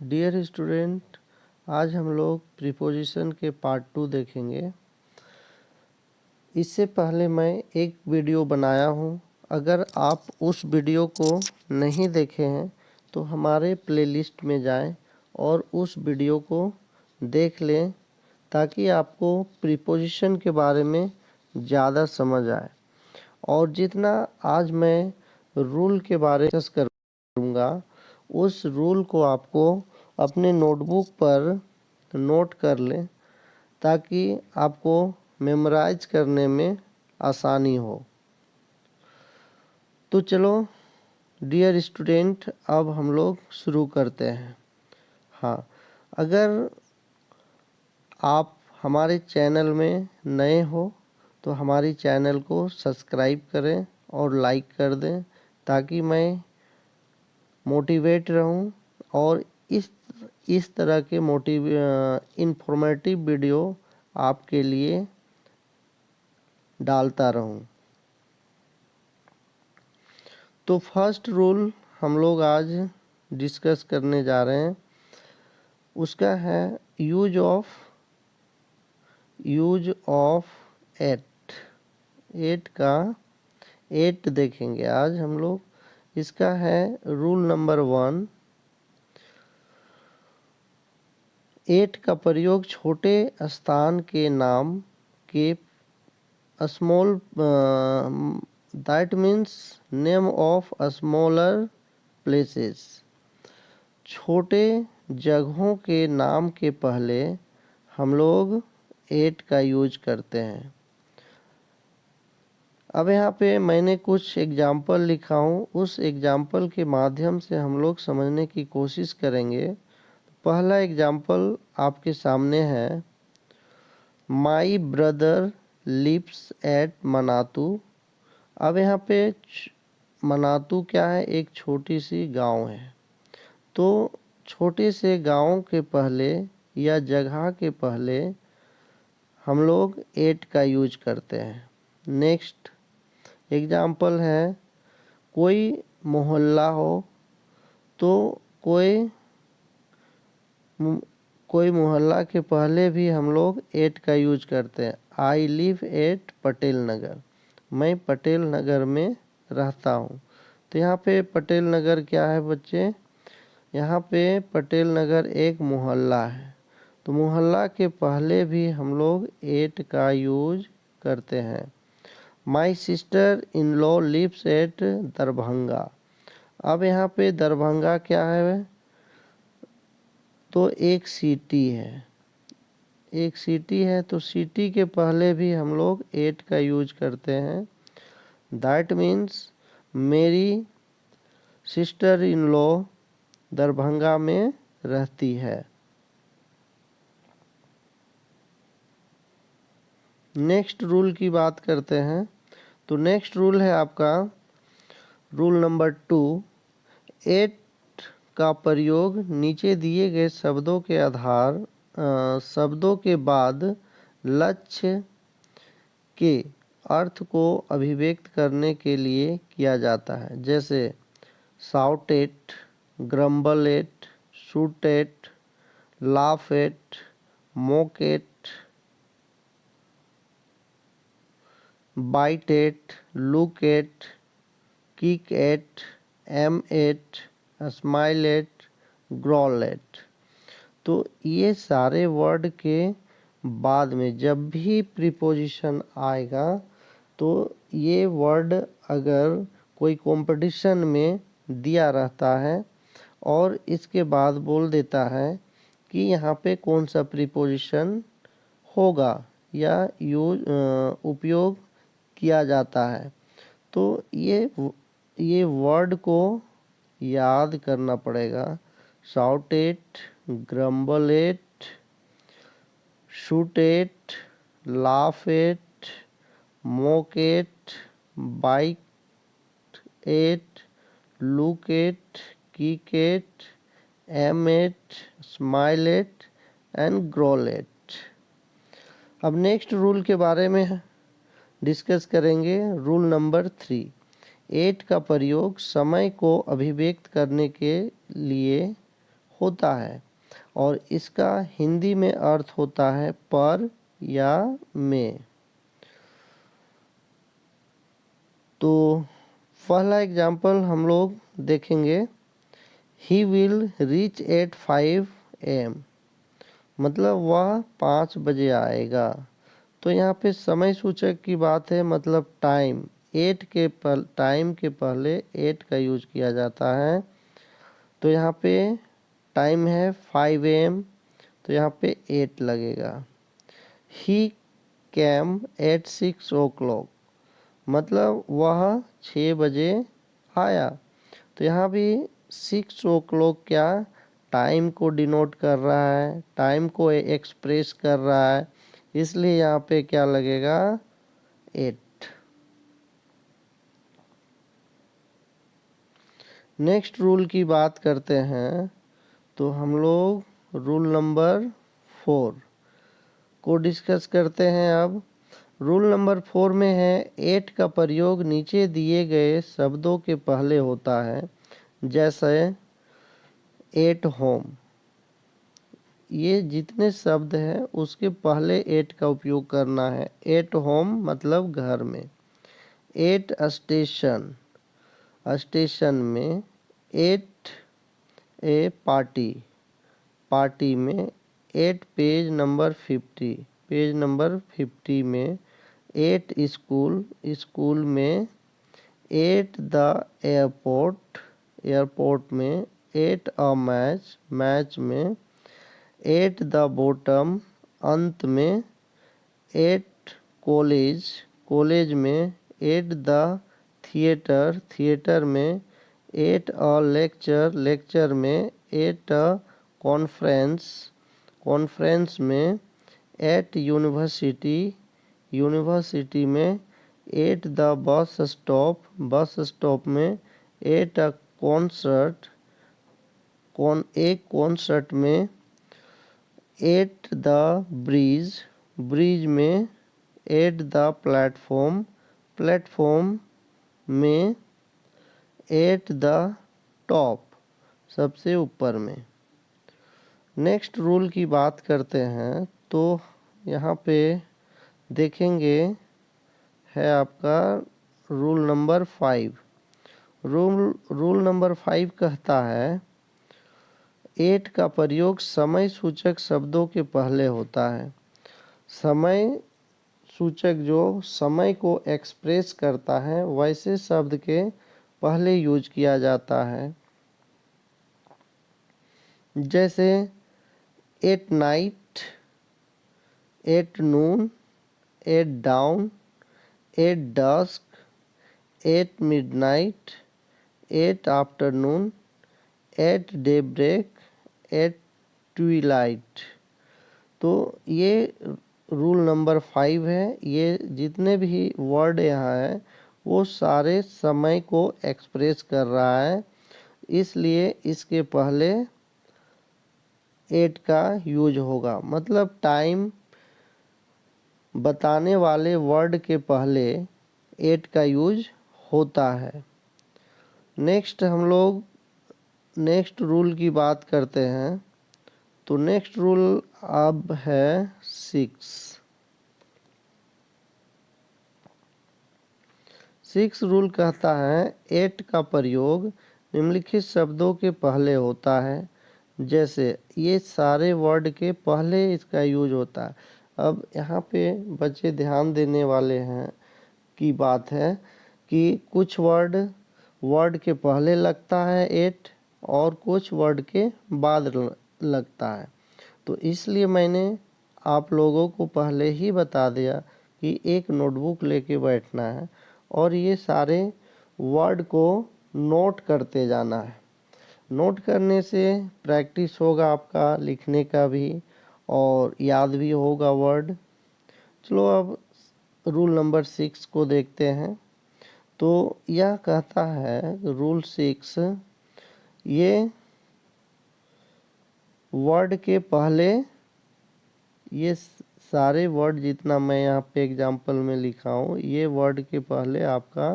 Dear student, आज हम लोग प्रीपोजिशन के पार्ट 2 देखेंगे। इससे पहले मैं एक वीडियो बनाया हूँ। अगर आप उस वीडियो को नहीं देखे हैं तो हमारे प्लेलिस्ट में जाएं और उस वीडियो को देख लें ताकि आपको प्रीपोजिशन के बारे में ज़्यादा समझ आए। और जितना आज मैं रूल के बारे में डिस्कस करूँगा उस रूल को आपको अपने नोटबुक पर नोट कर लें ताकि आपको मेमोराइज करने में आसानी हो। तो चलो डियर स्टूडेंट, अब हम लोग शुरू करते हैं। हाँ, अगर आप हमारे चैनल में नए हो तो हमारी चैनल को सब्सक्राइब करें और लाइक कर दें ताकि मैं मोटिवेट रहूं और इस तरह के इंफॉर्मेटिव वीडियो आपके लिए डालता रहूं। तो फर्स्ट रूल हम लोग आज डिस्कस करने जा रहे हैं, उसका है यूज ऑफ एट देखेंगे आज हम लोग। इसका है रूल नंबर 1। एट का प्रयोग छोटे स्थान के नाम के small that means name of smaller places. छोटे जगहों के नाम के पहले हम लोग एट का यूज करते हैं। अब यहाँ पे मैंने कुछ एग्जाम्पल लिखा हूँ, उस एग्जाम्पल के माध्यम से हम लोग समझने की कोशिश करेंगे। पहला एग्जाम्पल आपके सामने है, my brother lives at Manatu. अब यहाँ पे मनातू क्या है? एक छोटी सी गांव है। तो छोटे से गांव के पहले या जगह के पहले हम लोग एट का यूज करते हैं। नेक्स्ट एग्जाम्पल है, कोई मोहल्ला हो तो कोई मोहल्ला के पहले भी हम लोग एट का यूज करते हैं। I live at Patel Nagar. मैं पटेल नगर में रहता हूँ। तो यहाँ पे पटेल नगर क्या है बच्चे? यहाँ पे पटेल नगर एक मोहल्ला है। तो मोहल्ला के पहले भी हम लोग एट का यूज करते हैं। My sister in law lives at Darbhanga. अब यहाँ पे दरभंगा क्या है? तो एक सिटी है। तो सिटी के पहले भी हम लोग एट का यूज करते हैं। दैट मीन्स मेरी सिस्टर इन लॉ दरभंगा में रहती है। नेक्स्ट रूल की बात करते हैं। तो नेक्स्ट रूल है आपका रूल नंबर 2। एट का प्रयोग नीचे दिए गए शब्दों के बाद लक्ष्य के अर्थ को अभिव्यक्त करने के लिए किया जाता है। जैसे shout at, grumble at, shoot at, laugh at, mock at, bite at, look at, kick at, aim at, smile at, growl at. तो ये सारे वर्ड के बाद में जब भी प्रीपोजिशन आएगा तो ये वर्ड अगर कोई कंपटीशन में दिया रहता है और इसके बाद बोल देता है कि यहाँ पे कौन सा प्रीपोजिशन होगा या उपयोग किया जाता है, तो ये वर्ड को याद करना पड़ेगा। Shout at, grumble at, shoot at, laugh at, mock at, bite at, look at, kick at, aim at, smile at and growl at. अब नेक्स्ट रूल के बारे में डिस्कस करेंगे। Rule number 3। एट का प्रयोग समय को अभिव्यक्त करने के लिए होता है और इसका हिंदी में अर्थ होता है पर या में। तो पहला एग्जाम्पल हम लोग देखेंगे, he will reach at 5 AM, मतलब वह 5 बजे आएगा। तो यहाँ पे समय सूचक की बात है, मतलब टाइम, टाइम के पहले 8 का यूज किया जाता है। तो यहाँ पे टाइम है 5 AM, तो यहाँ पे 8 लगेगा। ही कैम एट 6 o'clock, मतलब वह 6 बजे आया। तो यहाँ भी 6 o'clock क्या टाइम को डिनोट कर रहा है, टाइम को एक्सप्रेस कर रहा है, इसलिए यहाँ पे क्या लगेगा 8। नेक्स्ट रूल की बात करते हैं, तो हम लोग रूल नंबर 4 को डिस्कस करते हैं। अब रूल नंबर 4 में है, 8 का प्रयोग नीचे दिए गए शब्दों के पहले होता है, जैसे एट होम। ये जितने शब्द हैं उसके पहले 8 का उपयोग करना है। एट होम मतलब घर में। एट स्टेशन, स्टेशन में। एट ए पार्टी, पार्टी में। At page number 50, page number 50 में। एट स्कूल, स्कूल में। एट द एयरपोर्ट, एयरपोर्ट में। एट अ मैच, मैच में। एट द बॉटम, अंत में। एट कॉलेज, कॉलेज में। एट द थिएटर, थिएटर में। एट अ लेक्चर, लेक्चर में। एट अ कॉन्फ्रेंस, कॉन्फ्रेंस में। एट यूनिवर्सिटी, यूनिवर्सिटी में। At the bus stop, bus stop में। At a concert, एक कॉन्सर्ट में। एट द ब्रिज, ब्रिज में। At the platform, platform में। At the top, सबसे ऊपर में। नेक्स्ट रूल की बात करते हैं, तो यहाँ पे देखेंगे है आपका रूल नंबर 5। रूल नंबर 5 कहता है, 8 का प्रयोग समय सूचक शब्दों के पहले होता है। समय सूचक जो समय को एक्सप्रेस करता है वैसे शब्द के पहले यूज किया जाता है, जैसे at night, at noon, at dawn, at dusk, at midnight, at afternoon, at daybreak, at twilight. तो ये रूल नंबर 5 है। ये जितने भी वर्ड यहाँ है वो सारे समय को एक्सप्रेस कर रहा है, इसलिए इसके पहले 8 का यूज होगा। मतलब टाइम बताने वाले वर्ड के पहले 8 का यूज होता है। नेक्स्ट हम लोग नेक्स्ट रूल की बात करते हैं, तो नेक्स्ट रूल अब है 6 रूल कहता है, 8 का प्रयोग निम्नलिखित शब्दों के पहले होता है, जैसे ये सारे वर्ड के पहले इसका यूज होता है। अब यहाँ पे बच्चे ध्यान देने वाले हैं की बात है कि कुछ वर्ड के पहले लगता है 8 और कुछ वर्ड के बाद लगता है। तो इसलिए मैंने आप लोगों को पहले ही बता दिया कि एक नोटबुक लेके बैठना है और ये सारे वर्ड को नोट करते जाना है। नोट करने से प्रैक्टिस होगा आपका लिखने का भी और याद भी होगा वर्ड। चलो अब रूल नंबर 6 को देखते हैं। तो यह कहता है रूल 6, ये वर्ड के पहले, ये सारे वर्ड जितना मैं यहाँ पे एग्जाम्पल में लिखा हूँ, ये वर्ड के पहले आपका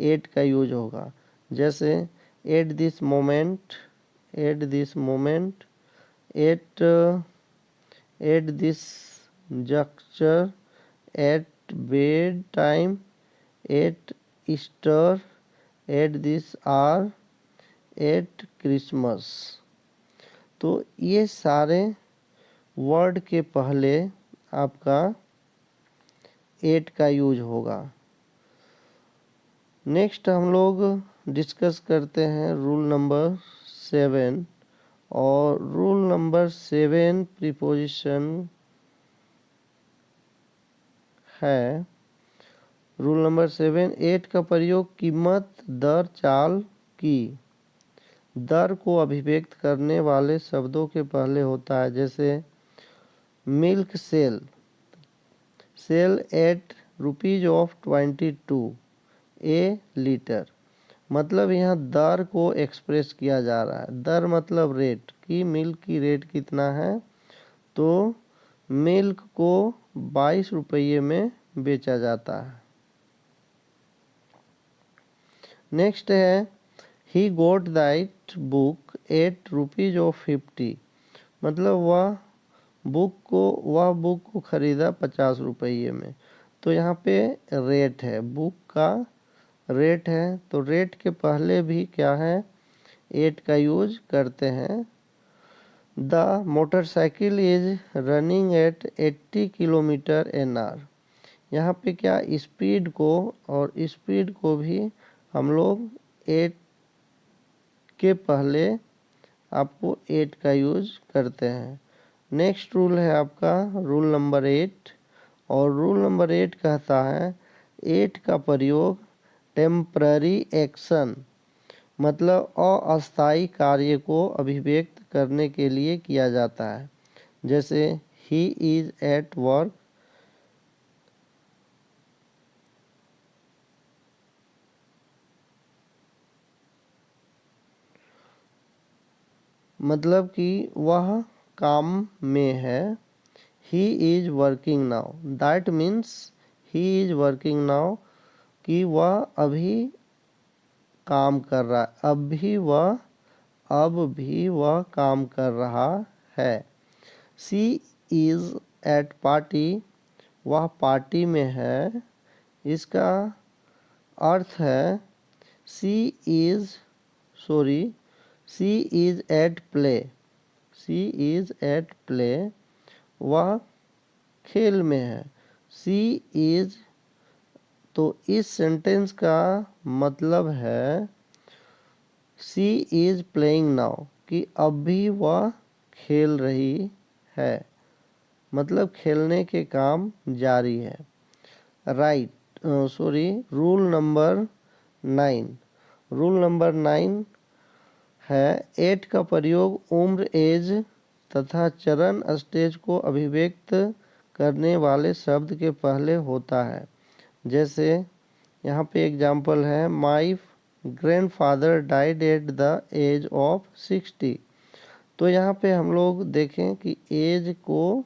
8 का यूज होगा। जैसे at this moment, at this moment, at this juncture, at bedtime, at Easter, at this hour, at Christmas। तो ये सारे वर्ड के पहले आपका एट का यूज होगा। नेक्स्ट हम लोग डिस्कस करते हैं रूल नंबर 7, और रूल नंबर 7 प्रीपोजिशन है। रूल नंबर 7, एट का प्रयोग कीमत, दर, चाल की। दर को अभिव्यक्त करने वाले शब्दों के पहले होता है, जैसे मिल्क सेल, सेल एट ₹22 ए लीटर। मतलब यहाँ दर को एक्सप्रेस किया जा रहा है। दर मतलब रेट, कि मिल्क की रेट कितना है, तो मिल्क को 22 रुपये में बेचा जाता है। नेक्स्ट है ही गोट दैट बुक एट ₹50। मतलब वह बुक को खरीदा 50 रुपये में। तो यहाँ पे रेट है, बुक का रेट है, तो रेट के पहले भी क्या है, एट का यूज करते हैं। The motorcycle is running at 80 km/h। यहाँ पे क्या, स्पीड को भी हम लोग एट के पहले आपको एट का यूज करते हैं। नेक्स्ट रूल है आपका रूल नंबर 8, और रूल नंबर 8 कहता है एट का प्रयोग टेम्पररी एक्शन, मतलब अस्थायी कार्य को अभिव्यक्त करने के लिए किया जाता है। जैसे ही इज एट वर्क, मतलब कि वह काम में है। He is working now, that means he is working now, कि वह अभी काम कर रहा है, अब भी वह काम कर रहा है। सी इज एट पार्टी, वह पार्टी में है। इसका अर्थ है सी इज एट प्ले, वह खेल में है। सी इज, तो इस सेंटेंस का मतलब है सी इज प्लेइंग नाउ, कि अब भी वह खेल रही है, मतलब खेलने के काम जारी है। रूल नंबर 9 है एट का प्रयोग उम्र, एज तथा चरण, स्टेज को अभिव्यक्त करने वाले शब्द के पहले होता है। जैसे यहाँ पे एग्जाम्पल है my grandfather died at the age of 60। तो यहाँ पे हम लोग देखें कि एज को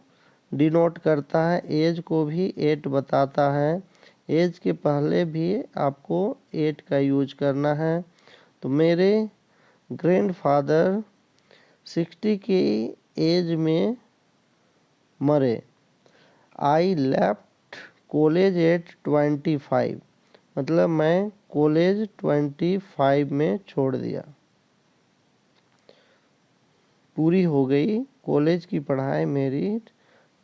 डिनोट करता है, एज को भी एट बताता है। एज के पहले भी आपको एट का यूज करना है। तो मेरे ग्रैंडफादर 60 की एज में मरे। आई लेफ्ट कॉलेज एट 25, मतलब मैं कॉलेज 25 में छोड़ दिया, पूरी हो गई। कॉलेज की पढ़ाई मेरी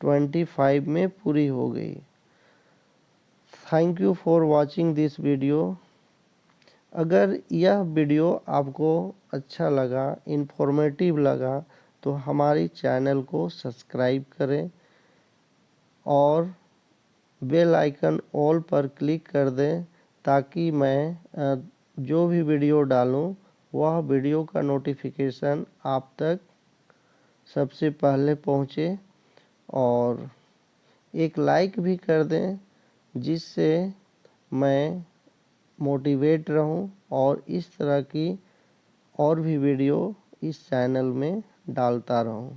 25 में पूरी हो गई। Thank you for watching this video. अगर यह वीडियो आपको अच्छा लगा, इन्फॉर्मेटिव लगा, तो हमारी चैनल को सब्सक्राइब करें और बेल आइकन ऑल पर क्लिक कर दें, ताकि मैं जो भी वीडियो डालूं वह वीडियो का नोटिफिकेशन आप तक सबसे पहले पहुंचे। और एक लाइक भी कर दें, जिससे मैं मोटिवेट रहूं और इस तरह की और भी वीडियो इस चैनल में डालता रहूं।